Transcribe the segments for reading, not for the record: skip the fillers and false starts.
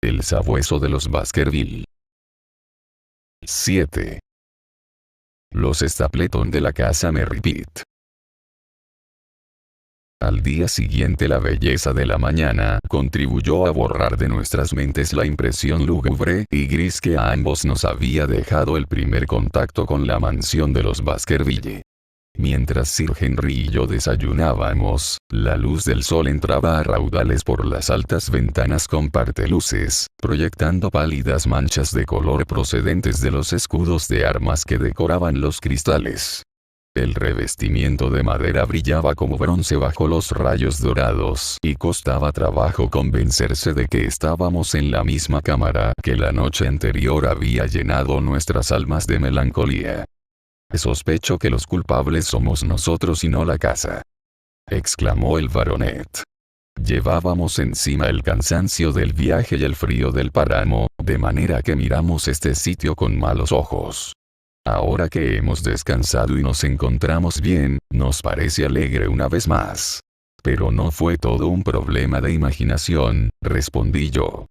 El sabueso de los Baskerville. 7. Los Stapleton de la casa Merripit. Al día siguiente la belleza de la mañana contribuyó a borrar de nuestras mentes la impresión lúgubre y gris que a ambos nos había dejado el primer contacto con la mansión de los Baskerville. Mientras Sir Henry y yo desayunábamos, la luz del sol entraba a raudales por las altas ventanas con parteluces, proyectando pálidas manchas de color procedentes de los escudos de armas que decoraban los cristales. El revestimiento de madera brillaba como bronce bajo los rayos dorados y costaba trabajo convencerse de que estábamos en la misma cámara que la noche anterior había llenado nuestras almas de melancolía. «Sospecho que los culpables somos nosotros y no la casa», exclamó el baronet. Llevábamos encima el cansancio del viaje y el frío del páramo, de manera que miramos este sitio con malos ojos. Ahora que hemos descansado y nos encontramos bien, nos parece alegre una vez más. Pero no fue todo un problema de imaginación, respondí yo.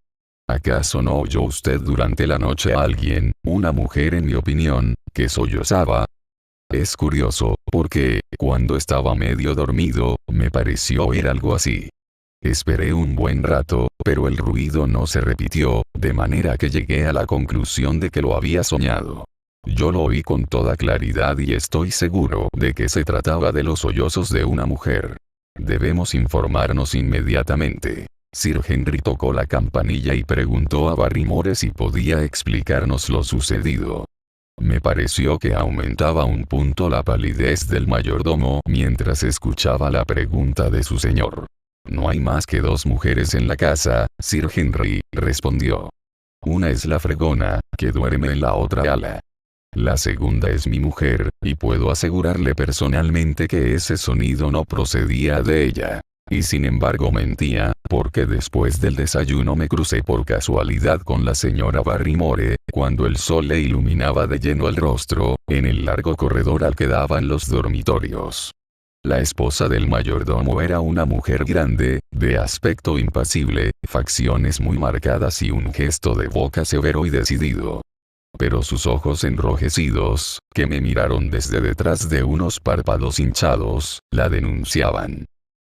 ¿Acaso no oyó usted durante la noche a alguien, una mujer en mi opinión, que sollozaba? Es curioso, porque, cuando estaba medio dormido, me pareció oír algo así. Esperé un buen rato, pero el ruido no se repitió, de manera que llegué a la conclusión de que lo había soñado. Yo lo oí con toda claridad y estoy seguro de que se trataba de los sollozos de una mujer. Debemos informarnos inmediatamente. Sir Henry tocó la campanilla y preguntó a Barrymore si podía explicarnos lo sucedido. Me pareció que aumentaba un punto la palidez del mayordomo mientras escuchaba la pregunta de su señor. No hay más que dos mujeres en la casa, Sir Henry, respondió. Una es la fregona, que duerme en la otra ala. La segunda es mi mujer, y puedo asegurarle personalmente que ese sonido no procedía de ella. Y sin embargo mentía, porque después del desayuno me crucé por casualidad con la señora Barrymore, cuando el sol le iluminaba de lleno el rostro, en el largo corredor al que daban los dormitorios. La esposa del mayordomo era una mujer grande, de aspecto impasible, facciones muy marcadas y un gesto de boca severo y decidido. Pero sus ojos enrojecidos, que me miraron desde detrás de unos párpados hinchados, la denunciaban.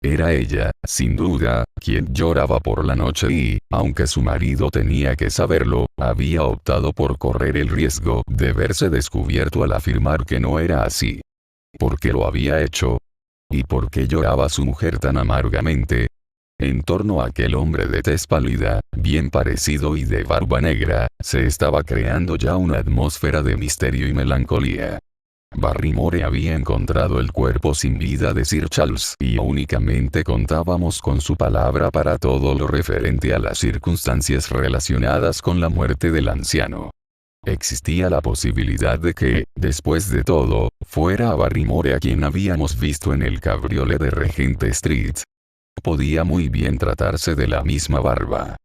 Era ella, sin duda, quien lloraba por la noche y, aunque su marido tenía que saberlo, había optado por correr el riesgo de verse descubierto al afirmar que no era así. ¿Por qué lo había hecho? ¿Y por qué lloraba su mujer tan amargamente? En torno a aquel hombre de tez pálida, bien parecido y de barba negra, se estaba creando ya una atmósfera de misterio y melancolía. Barrymore había encontrado el cuerpo sin vida de Sir Charles y únicamente contábamos con su palabra para todo lo referente a las circunstancias relacionadas con la muerte del anciano. Existía la posibilidad de que, después de todo, fuera a Barrymore a quien habíamos visto en el cabriolet de Regent Street. Podía muy bien tratarse de la misma barba.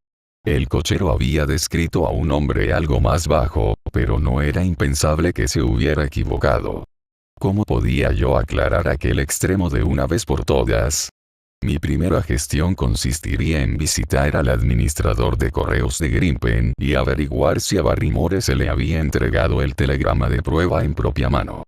El cochero había descrito a un hombre algo más bajo, pero no era impensable que se hubiera equivocado. ¿Cómo podía yo aclarar aquel extremo de una vez por todas? Mi primera gestión consistiría en visitar al administrador de correos de Grimpen y averiguar si a Barrymore se le había entregado el telegrama de prueba en propia mano.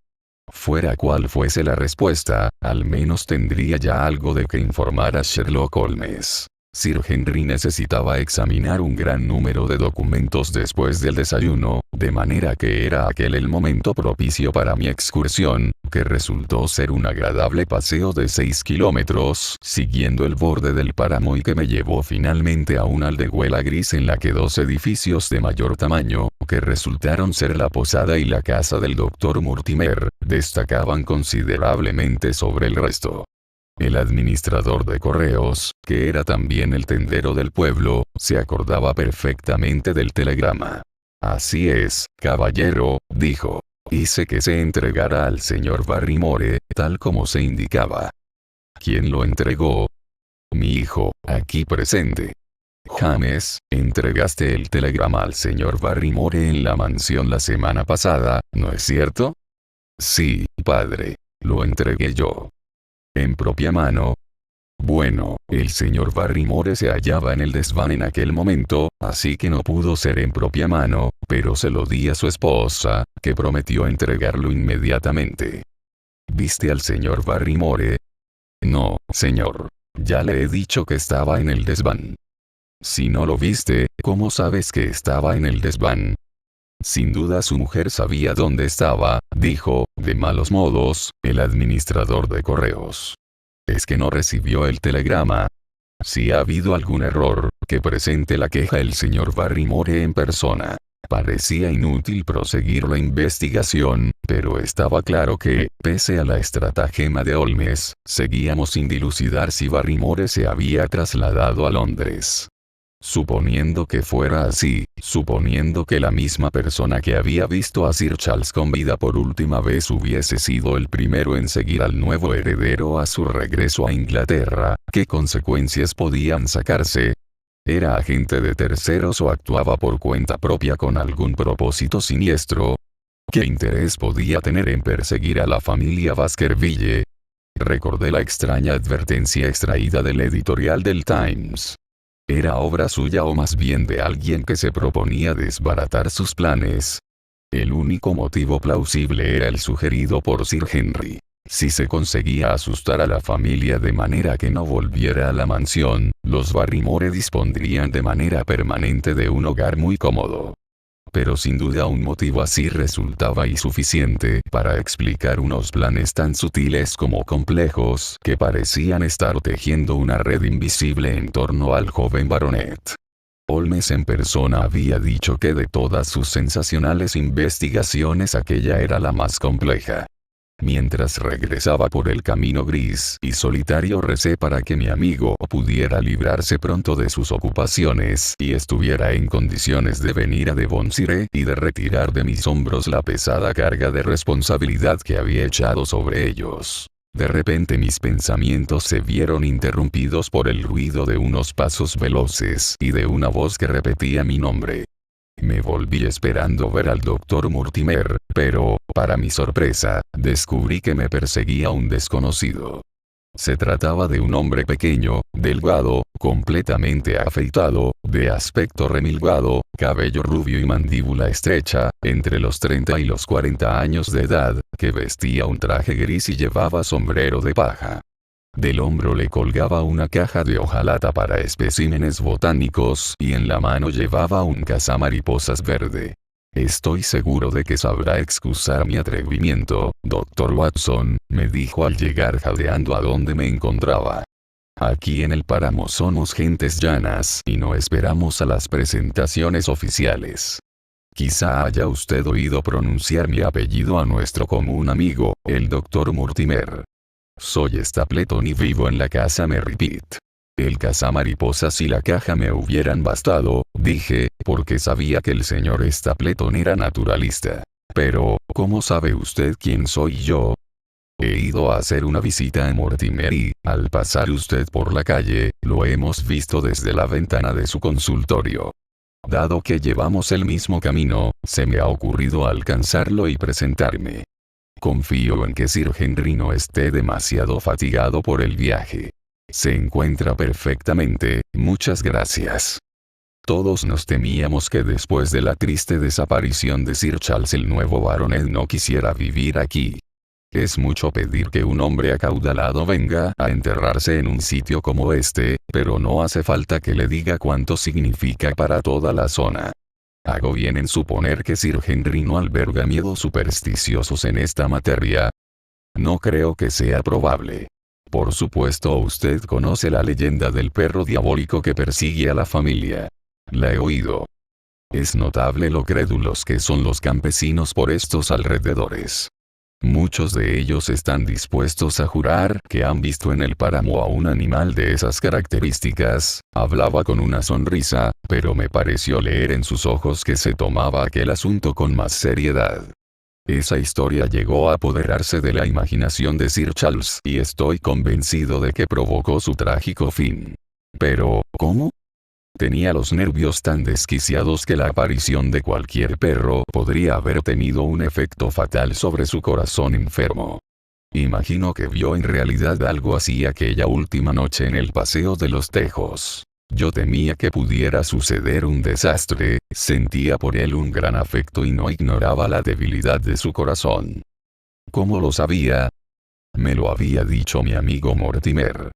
Fuera cual fuese la respuesta, al menos tendría ya algo de que informar a Sherlock Holmes. Sir Henry necesitaba examinar un gran número de documentos después del desayuno, de manera que era aquel el momento propicio para mi excursión, que resultó ser un agradable paseo de 6 kilómetros, siguiendo el borde del páramo y que me llevó finalmente a una aldehuela gris en la que dos edificios de mayor tamaño, que resultaron ser la posada y la casa del Dr. Mortimer, destacaban considerablemente sobre el resto. El administrador de correos, que era también el tendero del pueblo, se acordaba perfectamente del telegrama. Así es, caballero, dijo. Hice que se entregara al señor Barrymore, tal como se indicaba. ¿Quién lo entregó? Mi hijo, aquí presente. James, entregaste el telegrama al señor Barrymore en la mansión la semana pasada, ¿no es cierto? Sí, padre. Lo entregué yo. ¿En propia mano? Bueno, el señor Barrymore se hallaba en el desván en aquel momento, así que no pudo ser en propia mano, pero se lo di a su esposa, que prometió entregarlo inmediatamente. ¿Viste al señor Barrymore? No, señor. Ya le he dicho que estaba en el desván. Si no lo viste, ¿cómo sabes que estaba en el desván? Sin duda su mujer sabía dónde estaba, dijo, de malos modos, el administrador de correos. ¿Es que no recibió el telegrama? Si ha habido algún error, que presente la queja el señor Barrymore en persona. Parecía inútil proseguir la investigación, pero estaba claro que, pese a la estratagema de Holmes, seguíamos sin dilucidar si Barrymore se había trasladado a Londres. Suponiendo que fuera así, suponiendo que la misma persona que había visto a Sir Charles con vida por última vez hubiese sido el primero en seguir al nuevo heredero a su regreso a Inglaterra, ¿qué consecuencias podían sacarse? ¿Era agente de terceros o actuaba por cuenta propia con algún propósito siniestro? ¿Qué interés podía tener en perseguir a la familia Baskerville? Recordé la extraña advertencia extraída del editorial del Times. ¿Era obra suya o más bien de alguien que se proponía desbaratar sus planes? El único motivo plausible era el sugerido por Sir Henry. Si se conseguía asustar a la familia de manera que no volviera a la mansión, los Barrymore dispondrían de manera permanente de un hogar muy cómodo. Pero sin duda un motivo así resultaba insuficiente para explicar unos planes tan sutiles como complejos que parecían estar tejiendo una red invisible en torno al joven baronet. Holmes en persona había dicho que de todas sus sensacionales investigaciones aquella era la más compleja. Mientras regresaba por el camino gris y solitario recé para que mi amigo pudiera librarse pronto de sus ocupaciones y estuviera en condiciones de venir a Devonshire y de retirar de mis hombros la pesada carga de responsabilidad que había echado sobre ellos. De repente mis pensamientos se vieron interrumpidos por el ruido de unos pasos veloces y de una voz que repetía mi nombre. Me volví esperando ver al doctor Mortimer, pero, para mi sorpresa, descubrí que me perseguía un desconocido. Se trataba de un hombre pequeño, delgado, completamente afeitado, de aspecto remilgado, cabello rubio y mandíbula estrecha, entre los 30 y los 40 años de edad, que vestía un traje gris y llevaba sombrero de paja. Del hombro le colgaba una caja de hojalata para especímenes botánicos y en la mano llevaba un cazamariposas verde. Estoy seguro de que sabrá excusar mi atrevimiento, Dr. Watson, me dijo al llegar jadeando a donde me encontraba. Aquí en el páramo somos gentes llanas y no esperamos a las presentaciones oficiales. Quizá haya usted oído pronunciar mi apellido a nuestro común amigo, el Dr. Mortimer. Soy Stapleton y vivo en la casa Merripit. El cazamariposas y la caja me hubieran bastado, dije, porque sabía que el señor Stapleton era naturalista. Pero, ¿cómo sabe usted quién soy yo? He ido a hacer una visita a Mortimer y, al pasar usted por la calle, lo hemos visto desde la ventana de su consultorio. Dado que llevamos el mismo camino, se me ha ocurrido alcanzarlo y presentarme. Confío en que Sir Henry no esté demasiado fatigado por el viaje. Se encuentra perfectamente, muchas gracias. Todos nos temíamos que después de la triste desaparición de Sir Charles el nuevo baronet no quisiera vivir aquí. Es mucho pedir que un hombre acaudalado venga a enterrarse en un sitio como este, pero no hace falta que le diga cuánto significa para toda la zona. Hago bien en suponer que Sir Henry no alberga miedos supersticiosos en esta materia. No creo que sea probable. Por supuesto usted conoce la leyenda del perro diabólico que persigue a la familia. La he oído. Es notable lo crédulos que son los campesinos por estos alrededores. Muchos de ellos están dispuestos a jurar que han visto en el páramo a un animal de esas características. Hablaba con una sonrisa, pero me pareció leer en sus ojos que se tomaba aquel asunto con más seriedad. Esa historia llegó a apoderarse de la imaginación de Sir Charles y estoy convencido de que provocó su trágico fin. Pero, ¿cómo? Tenía los nervios tan desquiciados que la aparición de cualquier perro podría haber tenido un efecto fatal sobre su corazón enfermo. Imagino que vio en realidad algo así aquella última noche en el Paseo de los Tejos. Yo temía que pudiera suceder un desastre, sentía por él un gran afecto y no ignoraba la debilidad de su corazón. ¿Cómo lo sabía? Me lo había dicho mi amigo Mortimer.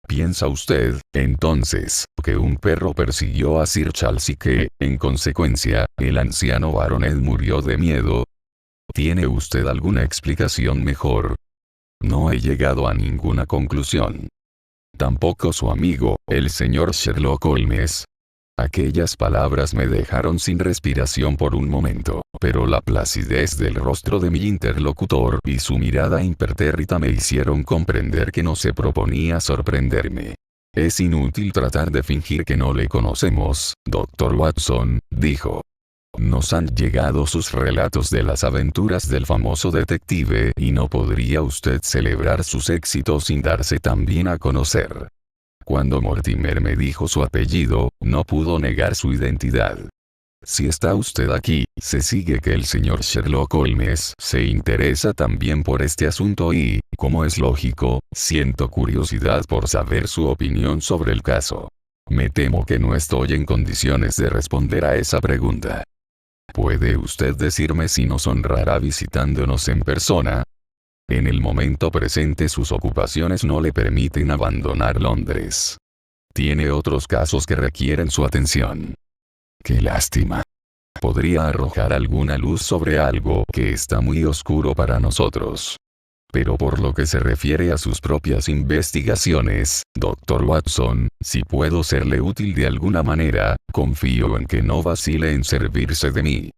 ¿Piensa usted, entonces, que un perro persiguió a Sir Charles y que, en consecuencia, el anciano baronet murió de miedo? ¿Tiene usted alguna explicación mejor? No he llegado a ninguna conclusión. Tampoco su amigo, el señor Sherlock Holmes. Aquellas palabras me dejaron sin respiración por un momento, pero la placidez del rostro de mi interlocutor y su mirada impertérrita me hicieron comprender que no se proponía sorprenderme. Es inútil tratar de fingir que no le conocemos, Dr. Watson, dijo. Nos han llegado sus relatos de las aventuras del famoso detective y no podría usted celebrar sus éxitos sin darse también a conocer. Cuando Mortimer me dijo su apellido, no pudo negar su identidad. Si está usted aquí, se sigue que el señor Sherlock Holmes se interesa también por este asunto y, como es lógico, siento curiosidad por saber su opinión sobre el caso. Me temo que no estoy en condiciones de responder a esa pregunta. ¿Puede usted decirme si nos honrará visitándonos en persona? En el momento presente sus ocupaciones no le permiten abandonar Londres. Tiene otros casos que requieren su atención. ¡Qué lástima! Podría arrojar alguna luz sobre algo que está muy oscuro para nosotros. Pero por lo que se refiere a sus propias investigaciones, Dr. Watson, si puedo serle útil de alguna manera, confío en que no vacile en servirse de mí.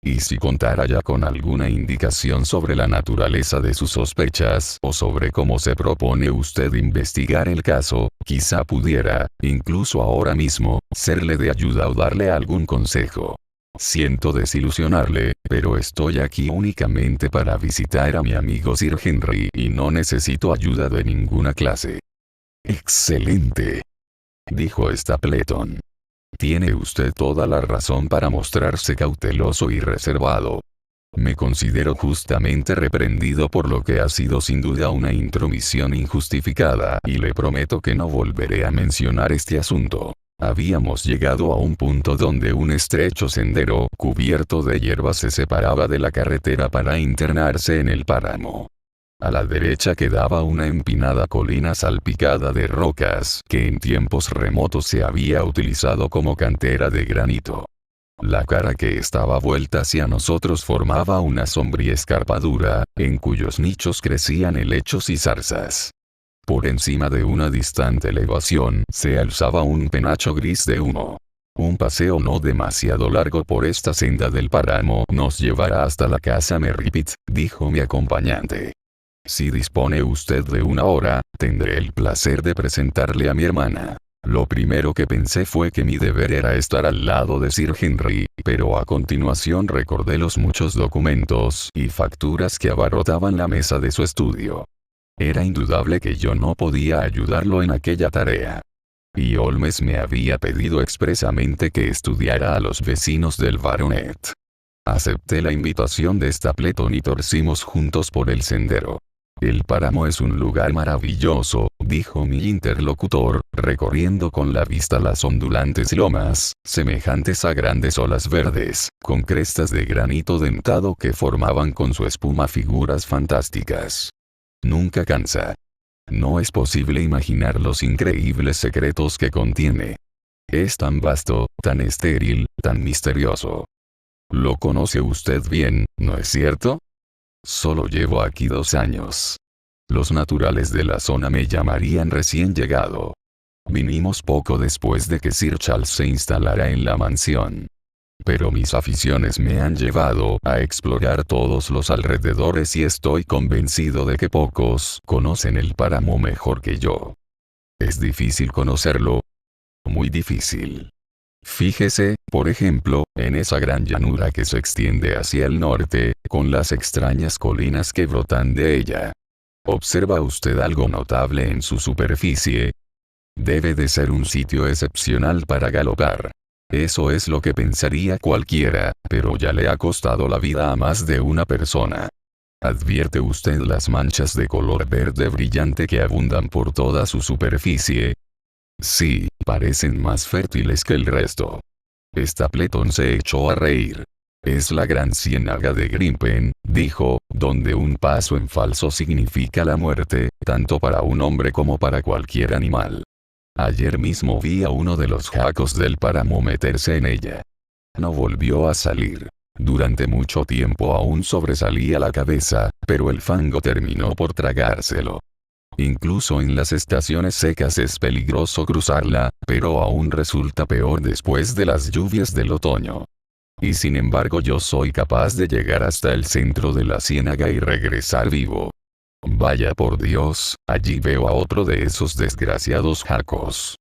Y si contara ya con alguna indicación sobre la naturaleza de sus sospechas o sobre cómo se propone usted investigar el caso, quizá pudiera, incluso ahora mismo, serle de ayuda o darle algún consejo. Siento desilusionarle, pero estoy aquí únicamente para visitar a mi amigo Sir Henry y no necesito ayuda de ninguna clase. Excelente, dijo Stapleton. Tiene usted toda la razón para mostrarse cauteloso y reservado. Me considero justamente reprendido por lo que ha sido sin duda una intromisión injustificada y le prometo que no volveré a mencionar este asunto. Habíamos llegado a un punto donde un estrecho sendero cubierto de hierba se separaba de la carretera para internarse en el páramo. A la derecha quedaba una empinada colina salpicada de rocas que en tiempos remotos se había utilizado como cantera de granito. La cara que estaba vuelta hacia nosotros formaba una sombría escarpadura, en cuyos nichos crecían helechos y zarzas. Por encima de una distante elevación se alzaba un penacho gris de humo. Un paseo no demasiado largo por esta senda del páramo nos llevará hasta la casa Merripit, dijo mi acompañante. Si dispone usted de una hora, tendré el placer de presentarle a mi hermana. Lo primero que pensé fue que mi deber era estar al lado de Sir Henry, pero a continuación recordé los muchos documentos y facturas que abarrotaban la mesa de su estudio. Era indudable que yo no podía ayudarlo en aquella tarea. Y Holmes me había pedido expresamente que estudiara a los vecinos del baronet. Acepté la invitación de Stapleton y torcimos juntos por el sendero. El páramo es un lugar maravilloso, dijo mi interlocutor, recorriendo con la vista las ondulantes lomas, semejantes a grandes olas verdes, con crestas de granito dentado que formaban con su espuma figuras fantásticas. Nunca cansa. No es posible imaginar los increíbles secretos que contiene. Es tan vasto, tan estéril, tan misterioso. Lo conoce usted bien, ¿no es cierto? Solo llevo aquí 2 años. Los naturales de la zona me llamarían recién llegado. Vinimos poco después de que Sir Charles se instalara en la mansión. Pero mis aficiones me han llevado a explorar todos los alrededores y estoy convencido de que pocos conocen el páramo mejor que yo. ¿Es difícil conocerlo? Muy difícil. Fíjese, por ejemplo, en esa gran llanura que se extiende hacia el norte, con las extrañas colinas que brotan de ella. ¿Observa usted algo notable en su superficie? Debe de ser un sitio excepcional para galopar. Eso es lo que pensaría cualquiera, pero ya le ha costado la vida a más de una persona. ¿Advierte usted las manchas de color verde brillante que abundan por toda su superficie? Sí, parecen más fértiles que el resto. Stapleton se echó a reír. Es la gran ciénaga de Grimpen, dijo, donde un paso en falso significa la muerte, tanto para un hombre como para cualquier animal. Ayer mismo vi a uno de los jacos del páramo meterse en ella. No volvió a salir. Durante mucho tiempo aún sobresalía la cabeza, pero el fango terminó por tragárselo. Incluso en las estaciones secas es peligroso cruzarla, pero aún resulta peor después de las lluvias del otoño. Y sin embargo yo soy capaz de llegar hasta el centro de la ciénaga y regresar vivo. Vaya por Dios, allí veo a otro de esos desgraciados jacos.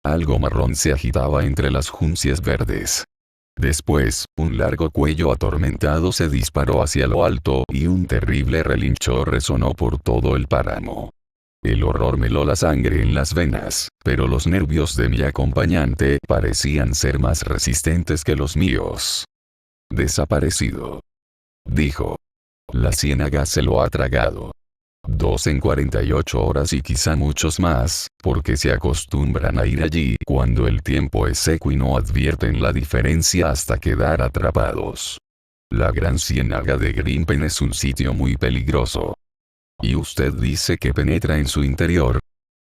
Algo marrón se agitaba entre las juncias verdes. Después, un largo cuello atormentado se disparó hacia lo alto y un terrible relinchor resonó por todo el páramo. El horror me heló la sangre en las venas, pero los nervios de mi acompañante parecían ser más resistentes que los míos. Desaparecido. Dijo. La ciénaga se lo ha tragado. 2 en 48 horas y quizá muchos más, porque se acostumbran a ir allí cuando el tiempo es seco y no advierten la diferencia hasta quedar atrapados. La gran ciénaga de Grimpen es un sitio muy peligroso. ¿Y usted dice que penetra en su interior?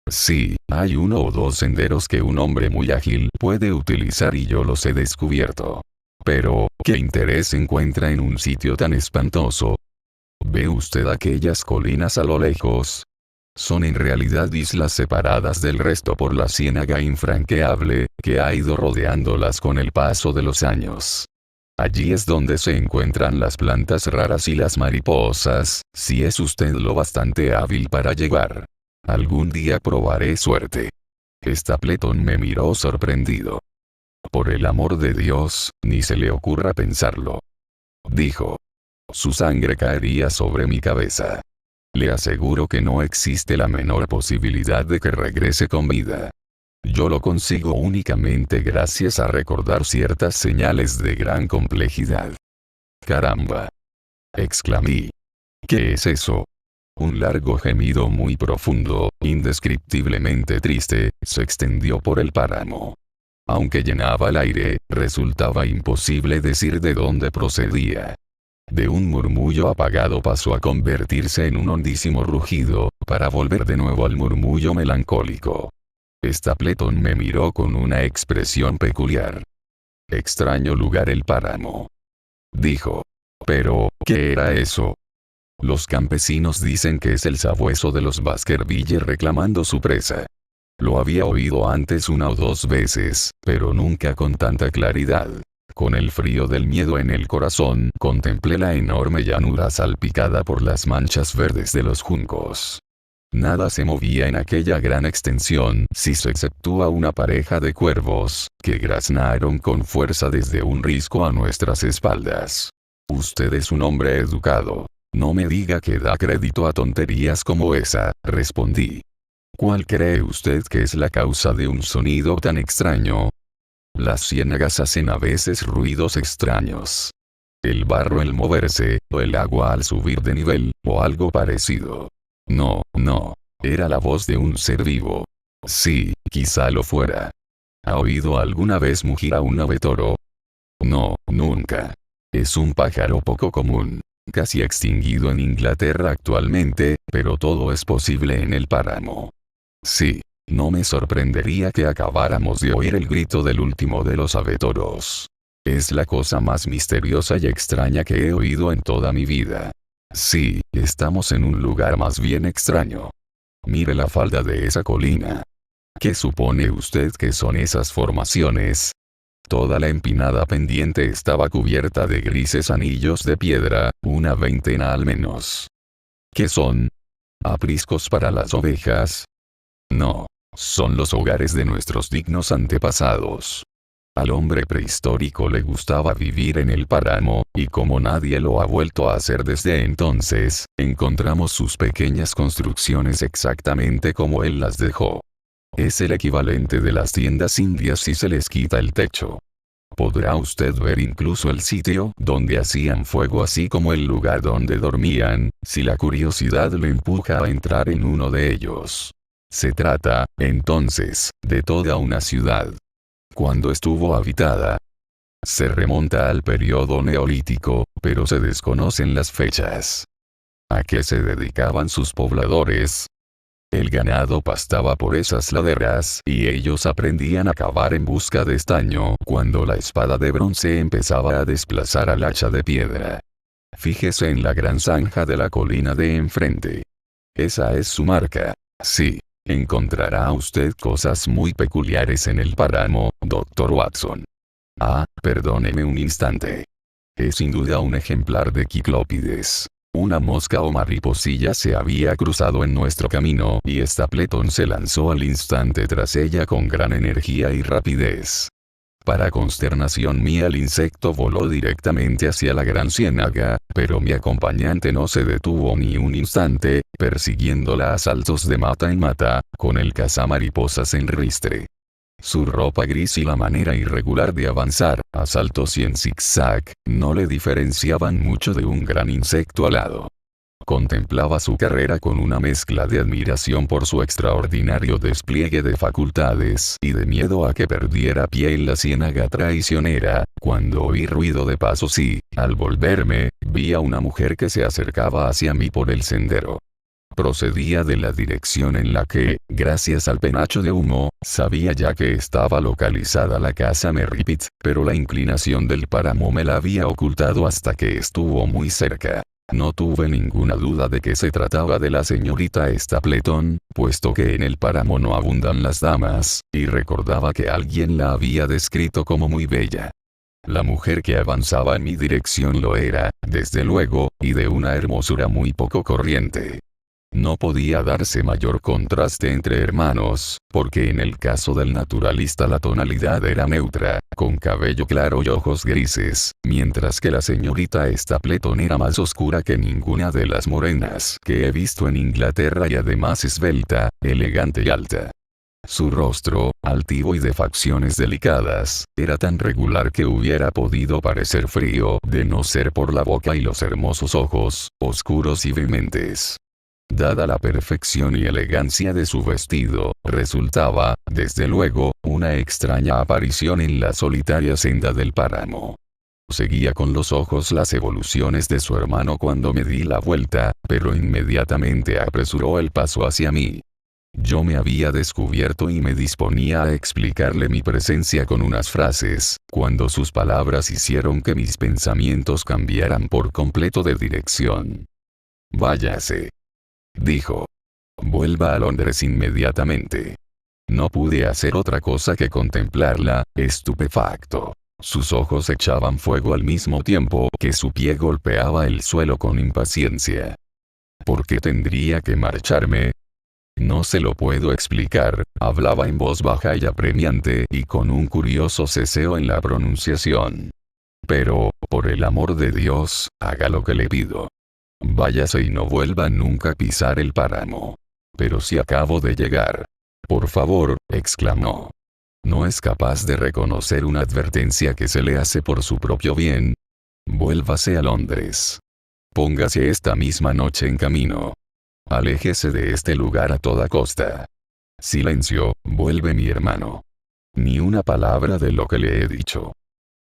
Sí, hay 1 o 2 senderos que un hombre muy ágil puede utilizar y yo los he descubierto. Pero, ¿qué interés encuentra en un sitio tan espantoso? ¿Ve usted aquellas colinas a lo lejos? Son en realidad islas separadas del resto por la ciénaga infranqueable, que ha ido rodeándolas con el paso de los años. Allí es donde se encuentran las plantas raras y las mariposas, si es usted lo bastante hábil para llegar. Algún día probaré suerte. Stapleton me miró sorprendido. Por el amor de Dios, ni se le ocurra pensarlo. Dijo. Su sangre caería sobre mi cabeza. Le aseguro que no existe la menor posibilidad de que regrese con vida. Yo lo consigo únicamente gracias a recordar ciertas señales de gran complejidad. ¡Caramba! Exclamé. ¿Qué es eso? Un largo gemido muy profundo, indescriptiblemente triste, se extendió por el páramo. Aunque llenaba el aire, resultaba imposible decir de dónde procedía. De un murmullo apagado pasó a convertirse en un hondísimo rugido, para volver de nuevo al murmullo melancólico. Stapleton me miró con una expresión peculiar. Extraño lugar el páramo. Dijo. Pero, ¿qué era eso? Los campesinos dicen que es el sabueso de los Baskerville reclamando su presa. Lo había oído antes 1 o 2 veces, pero nunca con tanta claridad. Con el frío del miedo en el corazón, contemplé la enorme llanura salpicada por las manchas verdes de los juncos. Nada se movía en aquella gran extensión si se exceptúa una pareja de cuervos, que graznaron con fuerza desde un risco a nuestras espaldas. Usted es un hombre educado. No me diga que da crédito a tonterías como esa, respondí. ¿Cuál cree usted que es la causa de un sonido tan extraño? Las ciénagas hacen a veces ruidos extraños. El barro al moverse, o el agua al subir de nivel, o algo parecido. No, era la voz de un ser vivo. Sí, quizá lo fuera. ¿Ha oído alguna vez mugir a un abetoro? No, nunca. Es un pájaro poco común. Casi extinguido en Inglaterra actualmente, pero todo es posible en el páramo. Sí. No me sorprendería que acabáramos de oír el grito del último de los abetoros. Es la cosa más misteriosa y extraña que he oído en toda mi vida. Sí, estamos en un lugar más bien extraño. Mire la falda de esa colina. ¿Qué supone usted que son esas formaciones? Toda la empinada pendiente estaba cubierta de grises anillos de piedra, una veintena al menos. ¿Qué son? ¿Apriscos para las ovejas? No. Son los hogares de nuestros dignos antepasados. Al hombre prehistórico le gustaba vivir en el páramo, y como nadie lo ha vuelto a hacer desde entonces, encontramos sus pequeñas construcciones exactamente como él las dejó. Es el equivalente de las tiendas indias si se les quita el techo. podrá usted ver incluso el sitio donde hacían fuego así como el lugar donde dormían, si la curiosidad le empuja a entrar en uno de ellos. Se trata, entonces, de toda una ciudad. Cuando estuvo habitada, se remonta al periodo neolítico, pero se desconocen las fechas. ¿A qué se dedicaban sus pobladores? El ganado pastaba por esas laderas y ellos aprendían a cavar en busca de estaño cuando la espada de bronce empezaba a desplazar al hacha de piedra. Fíjese en la gran zanja de la colina de enfrente. Esa es su marca. Sí. Encontrará usted cosas muy peculiares en el páramo, Dr. Watson. Ah, perdóneme un instante. Es sin duda un ejemplar de Quiclópides. Una mosca o mariposilla se había cruzado en nuestro camino y Stapleton se lanzó al instante tras ella con gran energía y rapidez. Para consternación mía el insecto voló directamente hacia la gran ciénaga, pero mi acompañante no se detuvo ni un instante, persiguiéndola a saltos de mata en mata, con el cazamariposas en ristre. Su ropa gris y la manera irregular de avanzar, a saltos y en zigzag, no le diferenciaban mucho de un gran insecto alado. Contemplaba su carrera con una mezcla de admiración por su extraordinario despliegue de facultades y de miedo a que perdiera pie en la ciénaga traicionera, cuando oí ruido de pasos y, al volverme, vi a una mujer que se acercaba hacia mí por el sendero. Procedía de la dirección en la que, gracias al penacho de humo, sabía ya que estaba localizada la casa Merripit, pero la inclinación del páramo me la había ocultado hasta que estuvo muy cerca. No tuve ninguna duda de que se trataba de la señorita Stapleton, puesto que en el páramo no abundan las damas, y recordaba que alguien la había descrito como muy bella. La mujer que avanzaba en mi dirección lo era, desde luego, y de una hermosura muy poco corriente. No podía darse mayor contraste entre hermanos, porque en el caso del naturalista la tonalidad era neutra, con cabello claro y ojos grises, mientras que la señorita Stapleton era más oscura que ninguna de las morenas que he visto en Inglaterra y además esbelta, elegante y alta. Su rostro, altivo y de facciones delicadas, era tan regular que hubiera podido parecer frío de no ser por la boca y los hermosos ojos, oscuros y vehementes. Dada la perfección y elegancia de su vestido, resultaba, desde luego, una extraña aparición en la solitaria senda del páramo. Seguía con los ojos las evoluciones de su hermano cuando me di la vuelta, pero inmediatamente apresuró el paso hacia mí. Yo me había descubierto y me disponía a explicarle mi presencia con unas frases, cuando sus palabras hicieron que mis pensamientos cambiaran por completo de dirección. «Váyase», dijo. «Vuelva a Londres inmediatamente». No pude hacer otra cosa que contemplarla, estupefacto. Sus ojos echaban fuego al mismo tiempo que su pie golpeaba el suelo con impaciencia. ¿Por qué tendría que marcharme? No se lo puedo explicar, hablaba en voz baja y apremiante y con un curioso ceseo en la pronunciación. Pero, por el amor de Dios, haga lo que le pido. Váyase y no vuelva nunca a pisar el páramo. Pero si acabo de llegar. Por favor, exclamó. ¿No es capaz de reconocer una advertencia que se le hace por su propio bien? Vuélvase a Londres. Póngase esta misma noche en camino. Aléjese de este lugar a toda costa. Silencio, vuelve mi hermano. Ni una palabra de lo que le he dicho.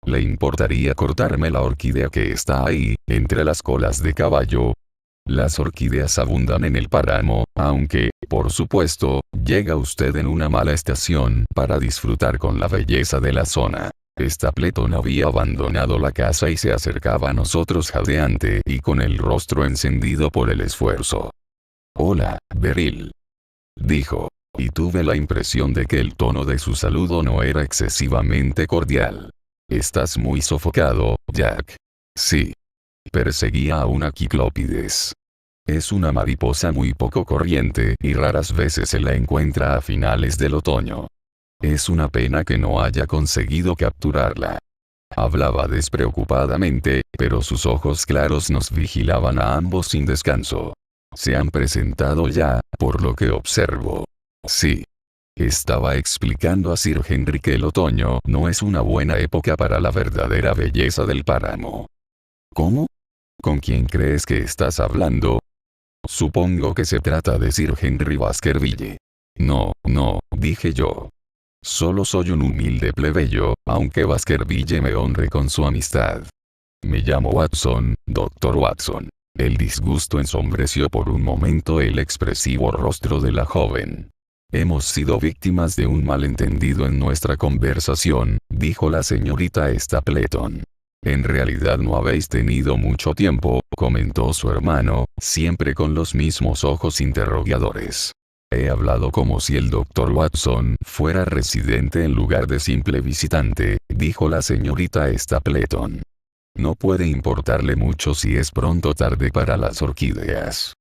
¿Le importaría cortarme la orquídea que está ahí, entre las colas de caballo? Las orquídeas abundan en el páramo, aunque, por supuesto, llega usted en una mala estación para disfrutar con la belleza de la zona. Stapleton había abandonado la casa y se acercaba a nosotros jadeante y con el rostro encendido por el esfuerzo. «Hola, Beryl», dijo, y tuve la impresión de que el tono de su saludo no era excesivamente cordial. «Estás muy sofocado, Jack». «Sí». Perseguía a una Quiclópides. Es una mariposa muy poco corriente y raras veces se la encuentra a finales del otoño. Es una pena que no haya conseguido capturarla. Hablaba despreocupadamente, pero sus ojos claros nos vigilaban a ambos sin descanso. «Se han presentado ya, por lo que observo». «Sí». Estaba explicando a Sir Henry que el otoño no es una buena época para la verdadera belleza del páramo. ¿Cómo? ¿Con quién crees que estás hablando? Supongo que se trata de Sir Henry Baskerville. No, dije yo. Solo soy un humilde plebeyo, aunque Baskerville me honre con su amistad. Me llamo Watson, Dr. Watson. El disgusto ensombreció por un momento el expresivo rostro de la joven. Hemos sido víctimas de un malentendido en nuestra conversación, dijo la señorita Stapleton. En realidad no habéis tenido mucho tiempo, comentó su hermano, siempre con los mismos ojos interrogadores. He hablado como si el Dr. Watson fuera residente en lugar de simple visitante, dijo la señorita Stapleton. No puede importarle mucho si es pronto o tarde para las orquídeas.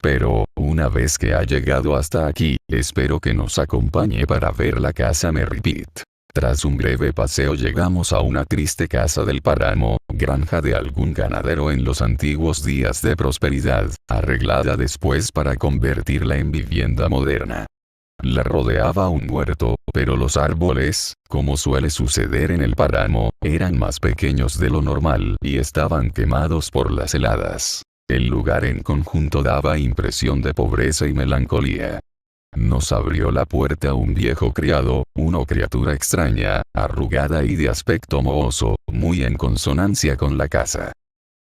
Pero, una vez que ha llegado hasta aquí, espero que nos acompañe para ver la casa Merripit. Tras un breve paseo llegamos a una triste casa del páramo, granja de algún ganadero en los antiguos días de prosperidad, arreglada después para convertirla en vivienda moderna. La rodeaba un huerto, pero los árboles, como suele suceder en el páramo, eran más pequeños de lo normal y estaban quemados por las heladas. El lugar en conjunto daba impresión de pobreza y melancolía. Nos abrió la puerta un viejo criado, una criatura extraña, arrugada y de aspecto mohoso, muy en consonancia con la casa.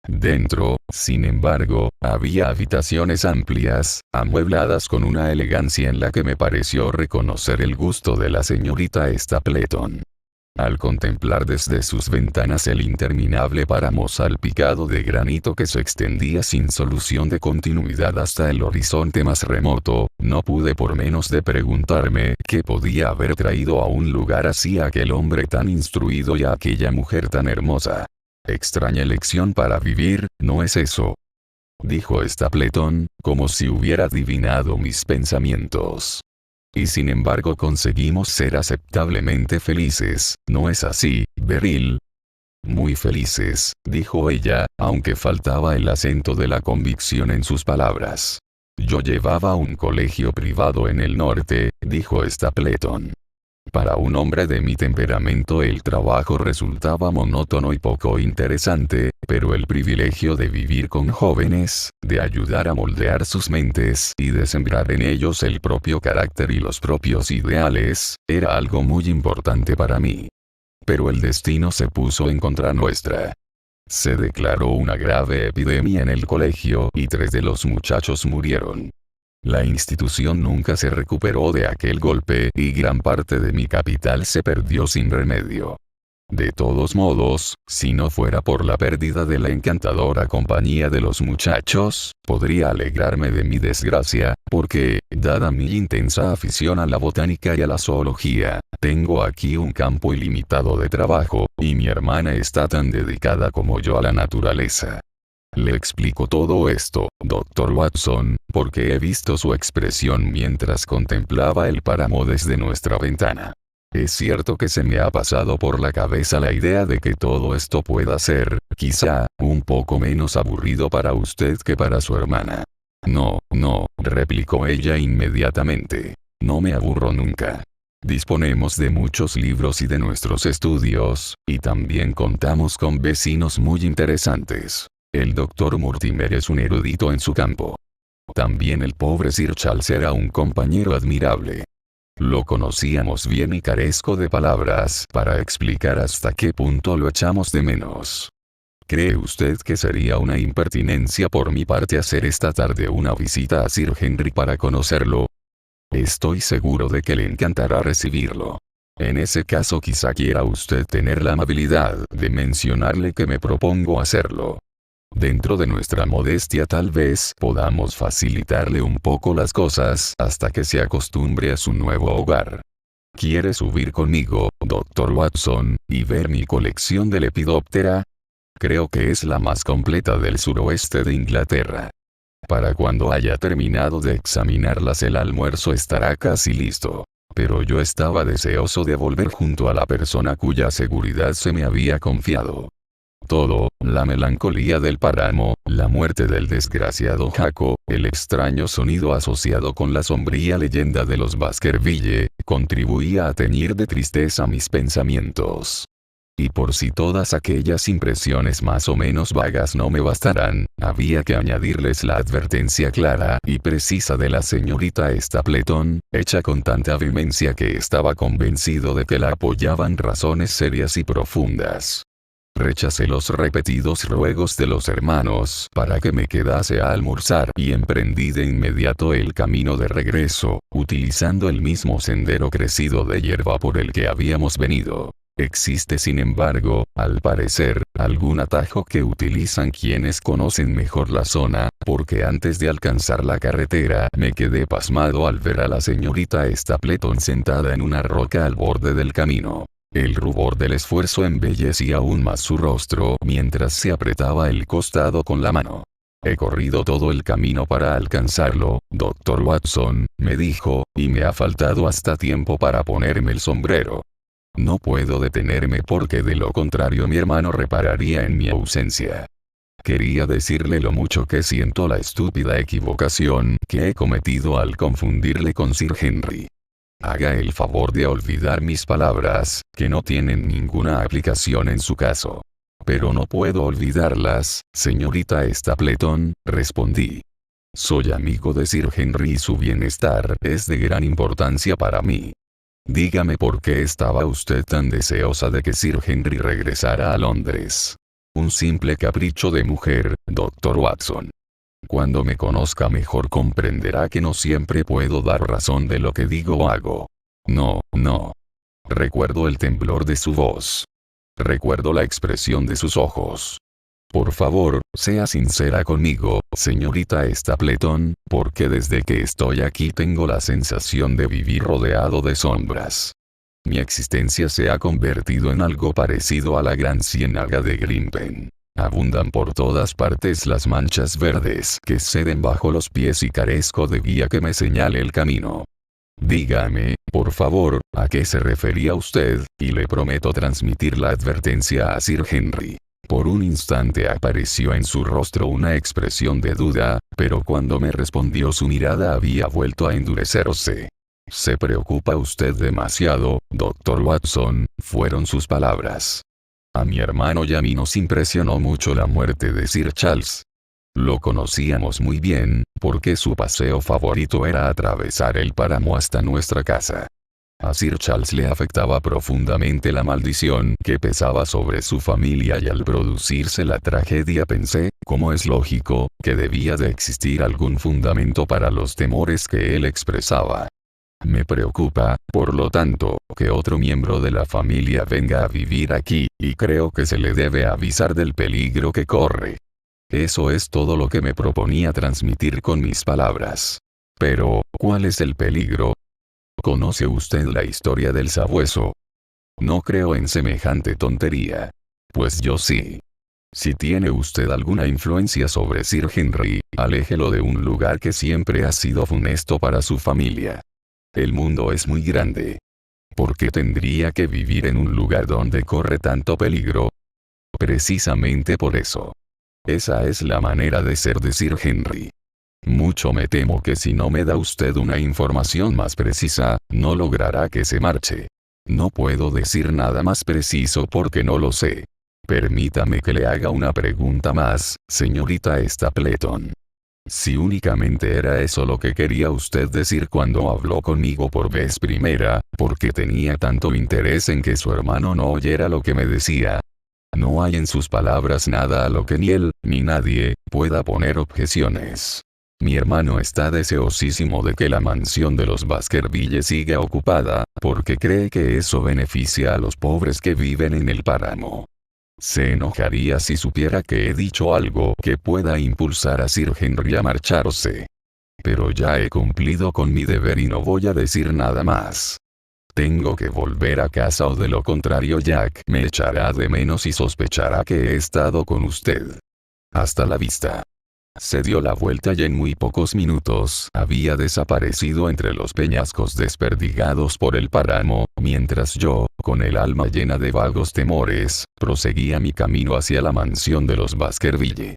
Dentro, sin embargo, había habitaciones amplias, amuebladas con una elegancia en la que me pareció reconocer el gusto de la señorita Stapleton. Al contemplar desde sus ventanas el interminable páramo salpicado de granito que se extendía sin solución de continuidad hasta el horizonte más remoto, no pude por menos de preguntarme qué podía haber traído a un lugar así a aquel hombre tan instruido y a aquella mujer tan hermosa. Extraña elección para vivir, ¿no es eso?, dijo Stapleton, como si hubiera adivinado mis pensamientos. Y sin embargo conseguimos ser aceptablemente felices, ¿no es así, Beryl? Muy felices, dijo ella, aunque faltaba el acento de la convicción en sus palabras. Yo llevaba un colegio privado en el norte, dijo Stapleton. Para un hombre de mi temperamento el trabajo resultaba monótono y poco interesante, pero el privilegio de vivir con jóvenes, de ayudar a moldear sus mentes y de sembrar en ellos el propio carácter y los propios ideales, era algo muy importante para mí. Pero el destino se puso en contra nuestra. Se declaró una grave epidemia en el colegio y 3 de los muchachos murieron. La institución nunca se recuperó de aquel golpe y gran parte de mi capital se perdió sin remedio. De todos modos, si no fuera por la pérdida de la encantadora compañía de los muchachos, podría alegrarme de mi desgracia, porque, dada mi intensa afición a la botánica y a la zoología, tengo aquí un campo ilimitado de trabajo, y mi hermana está tan dedicada como yo a la naturaleza. Le explico todo esto, Dr. Watson, porque he visto su expresión mientras contemplaba el páramo desde nuestra ventana. Es cierto que se me ha pasado por la cabeza la idea de que todo esto pueda ser, quizá, un poco menos aburrido para usted que para su hermana. No, replicó ella inmediatamente. No me aburro nunca. Disponemos de muchos libros y de nuestros estudios, y también contamos con vecinos muy interesantes. El Dr. Mortimer es un erudito en su campo. También el pobre Sir Charles era un compañero admirable. Lo conocíamos bien y carezco de palabras para explicar hasta qué punto lo echamos de menos. ¿Cree usted que sería una impertinencia por mi parte hacer esta tarde una visita a Sir Henry para conocerlo? Estoy seguro de que le encantará recibirlo. En ese caso quizá quiera usted tener la amabilidad de mencionarle que me propongo hacerlo. Dentro de nuestra modestia tal vez podamos facilitarle un poco las cosas hasta que se acostumbre a su nuevo hogar. ¿Quiere subir conmigo, Dr. Watson, y ver mi colección de Lepidoptera? Creo que es la más completa del suroeste de Inglaterra. Para cuando haya terminado de examinarlas el almuerzo estará casi listo. Pero yo estaba deseoso de volver junto a la persona cuya seguridad se me había confiado. todo, la melancolía del páramo, la muerte del desgraciado Jaco, el extraño sonido asociado con la sombría leyenda de los Baskerville, contribuía a teñir de tristeza mis pensamientos. Y por si todas aquellas impresiones más o menos vagas no me bastarán, había que añadirles la advertencia clara y precisa de la señorita Stapleton, hecha con tanta vehemencia que estaba convencido de que la apoyaban razones serias y profundas. Rechacé los repetidos ruegos de los hermanos para que me quedase a almorzar y emprendí de inmediato el camino de regreso, utilizando el mismo sendero crecido de hierba por el que habíamos venido. Existe sin embargo, al parecer, algún atajo que utilizan quienes conocen mejor la zona, porque antes de alcanzar la carretera me quedé pasmado al ver a la señorita Stapleton sentada en una roca al borde del camino. El rubor del esfuerzo embellecía aún más su rostro mientras se apretaba el costado con la mano. He corrido todo el camino para alcanzarlo, Dr. Watson, me dijo, y me ha faltado hasta tiempo para ponerme el sombrero. No puedo detenerme porque de lo contrario mi hermano repararía en mi ausencia. Quería decirle lo mucho que siento la estúpida equivocación que he cometido al confundirle con Sir Henry. Haga el favor de olvidar mis palabras, que no tienen ninguna aplicación en su caso. Pero no puedo olvidarlas, señorita Stapleton, respondí. Soy amigo de Sir Henry y su bienestar es de gran importancia para mí. Dígame por qué estaba usted tan deseosa de que Sir Henry regresara a Londres. Un simple capricho de mujer, Dr. Watson. Cuando me conozca mejor comprenderá que no siempre puedo dar razón de lo que digo o hago. No. Recuerdo el temblor de su voz. Recuerdo la expresión de sus ojos. Por favor, sea sincera conmigo, señorita Stapleton, porque desde que estoy aquí tengo la sensación de vivir rodeado de sombras. Mi existencia se ha convertido en algo parecido a la gran ciénaga de Grimpen. Abundan por todas partes las manchas verdes que ceden bajo los pies y carezco de guía que me señale el camino. Dígame, por favor, a qué se refería usted, y le prometo transmitir la advertencia a Sir Henry. Por un instante apareció en su rostro una expresión de duda, pero cuando me respondió su mirada había vuelto a endurecerse. Se preocupa usted demasiado, Dr. Watson, fueron sus palabras. A mi hermano y a mí nos impresionó mucho la muerte de Sir Charles. Lo conocíamos muy bien, porque su paseo favorito era atravesar el páramo hasta nuestra casa. A Sir Charles le afectaba profundamente la maldición que pesaba sobre su familia y al producirse la tragedia pensé, como es lógico, que debía de existir algún fundamento para los temores que él expresaba. Me preocupa, por lo tanto, que otro miembro de la familia venga a vivir aquí, y creo que se le debe avisar del peligro que corre. Eso es todo lo que me proponía transmitir con mis palabras. Pero, ¿cuál es el peligro? ¿Conoce usted la historia del sabueso? No creo en semejante tontería. Pues yo sí. Si tiene usted alguna influencia sobre Sir Henry, aléjelo de un lugar que siempre ha sido funesto para su familia. El mundo es muy grande. ¿Por qué tendría que vivir en un lugar donde corre tanto peligro? Precisamente por eso. Esa es la manera de ser de Sir Henry. Mucho me temo que si no me da usted una información más precisa, no logrará que se marche. No puedo decir nada más preciso porque no lo sé. Permítame que le haga una pregunta más, señorita Stapleton. Si únicamente era eso lo que quería usted decir cuando habló conmigo por vez primera, ¿por qué tenía tanto interés en que su hermano no oyera lo que me decía? No hay en sus palabras nada a lo que ni él, ni nadie, pueda poner objeciones. Mi hermano está deseosísimo de que la mansión de los Baskerville siga ocupada, porque cree que eso beneficia a los pobres que viven en el páramo. Se enojaría si supiera que he dicho algo que pueda impulsar a Sir Henry a marcharse. Pero ya he cumplido con mi deber y no voy a decir nada más. Tengo que volver a casa o de lo contrario Jack me echará de menos y sospechará que he estado con usted. Hasta la vista. Se dio la vuelta y en muy pocos minutos había desaparecido entre los peñascos desperdigados por el páramo, mientras yo, con el alma llena de vagos temores, proseguía mi camino hacia la mansión de los Baskerville.